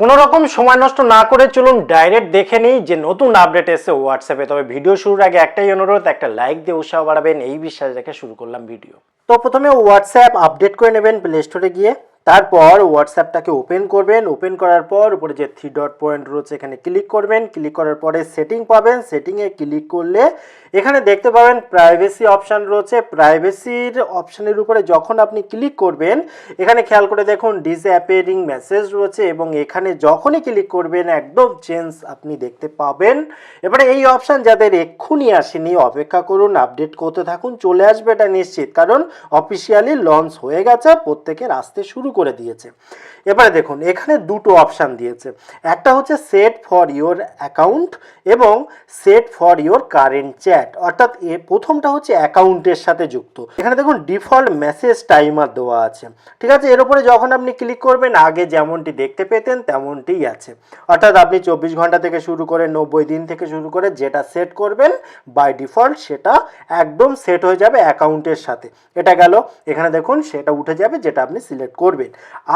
কোনো রকম সময় নষ্ট না করে চলুন ডাইরেক্ট দেখে নিই যে নতুন আপডেট এসেছে হোয়াটসঅ্যাপে। তবে ভিডিও শুরুর আগে একটাই অনুরোধ, একটা লাইক দিয়ে উৎসাহ বাড়াবেন, এই বিশ্বাস রেখে শুরু করলাম ভিডিও। তো প্রথমে হোয়াটসঅ্যাপ আপডেট করে নেবেন প্লে স্টোরে গিয়ে, তারপর হোয়াটসঅ্যাপটাকে ওপেন করবেন। ওপেন করার পর উপরে যে 3 ডট পয়েন্ট রয়েছে এখানে ক্লিক করবেন। ক্লিক করার পরে সেটিং পাবেন। সেটিংয়ে ক্লিক করলে এখানে দেখতে পাবেন প্রাইভেসি অপশান রয়েছে। প্রাইভেসির অপশানের উপরে যখন আপনি ক্লিক করবেন এখানে খেয়াল করে দেখুন ডিসঅ্যাপিয়ারিং মেসেজ রয়েছে এবং এখানে যখনই ক্লিক করবেন একদম চেঞ্জ আপনি দেখতে পাবেন। এবারে এই অপশান যাদের এক্ষুনি আসেনি অপেক্ষা করুন, আপডেট করতে থাকুন, চলে আসবে এটা নিশ্চিত, কারণ অফিসিয়ালি লঞ্চ হয়ে গেছে, প্রত্যেকের আসতে শুরু করে দিয়েছে। এবারে দেখুন এখানে দুটো অপশান দিয়েছে, একটা হচ্ছে সেট ফর ইওর অ্যাকাউন্ট এবং set for your current chat, অর্থাৎ প্রথমটা হচ্ছে অ্যাকাউন্টের সাথে যুক্ত। এখানে দেখুন ডিফল্ট মেসেজ টাইমার দেওয়া আছে, ঠিক আছে। এর উপরে যখন আপনি ক্লিক করবেন আগে যেমনটি দেখতে পেতেন তেমনটিই আছে, অর্থাৎ আপনি 24 ঘন্টা থেকে শুরু করে 90 দিন থেকে শুরু করে যেটা সেট করবেন বাই ডিফল্ট সেটা একদম সেট হয়ে যাবে অ্যাকাউন্টের সাথে। এটা গেল, এখানে দেখুন সেটা উঠে যাবে যেটা আপনি সিলেক্ট করবেন।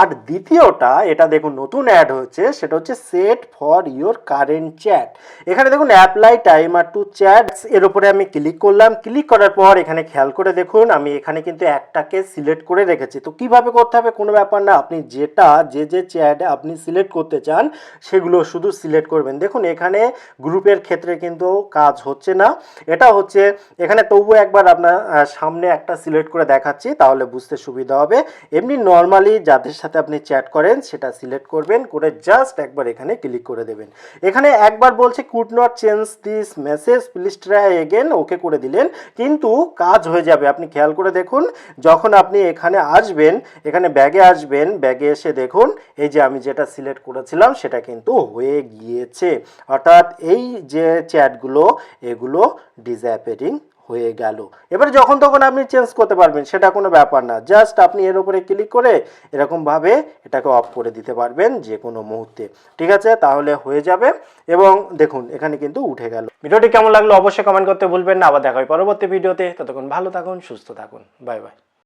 আর দ্বিতীয়টা, এটা দেখুন নতুন অ্যাড হচ্ছে, সেটা হচ্ছে set for your current chat. এখানে দেখুন অ্যাপ্লাই টাইমার টু চ্যাট, এর উপরে আমি ক্লিক করলাম। ক্লিক করার পর এখানে খেয়াল করে দেখুন আমি এখানে কিন্তু একটাকে সিলেক্ট করে রেখেছি। তো কিভাবে করতে হবে কোনো ব্যাপার না, আপনি যেটা যে চ্যাট আপনি সিলেক্ট করতে চান সেগুলো শুধু সিলেক্ট করবেন। দেখুন এখানে গ্রুপের ক্ষেত্রে কিন্তু কাজ হচ্ছে না, এটা হচ্ছে এখানে তবুও একবার আপনার সামনে একটা সিলেক্ট করে দেখাচ্ছি তাহলে বুঝতে সুবিধা হবে। এমনি নর্মালি যাদের সাথে আপনি চ্যাট করেন সেটা সিলেক্ট করবেন, করে জাস্ট একবার এখানে ক্লিক করে দেবেন। এখানে একবার বলছে could not change this message please try again, okay করে দিলেন, কিন্তু কাজ হয়ে যাবে। আপনি খেয়াল করে দেখুন যখন আপনি এখানে আসবেন, এখানে ব্যাগে আসবেন, ব্যাগে এসে দেখুন এই যে আমি যেটা সিলেক্ট করেছিলাম সেটা কিন্তু হয়ে গিয়েছে, অর্থাৎ এই যে চ্যাটগুলো এগুলো ডিসঅ্যাপিয়ারিং হয়ে গেল। এবারে যখন তখন আপনি চেঞ্জ করতে পারবেন, সেটা কোনো ব্যাপার না, জাস্ট আপনি এর উপরে ক্লিক করে এরকমভাবে এটাকে অফ করে দিতে পারবেন যে কোনো মুহূর্তে, ঠিক আছে, তাহলে হয়ে যাবে। এবং দেখুন এখানে কিন্তু উঠে গেল। ভিডিওটি কেমন লাগলো অবশ্যই কমেন্ট করতে ভুলবেন না। আবার দেখা হয় পরবর্তী ভিডিওতে, ততক্ষণ ভালো থাকুন, সুস্থ থাকুন, বাই বাই।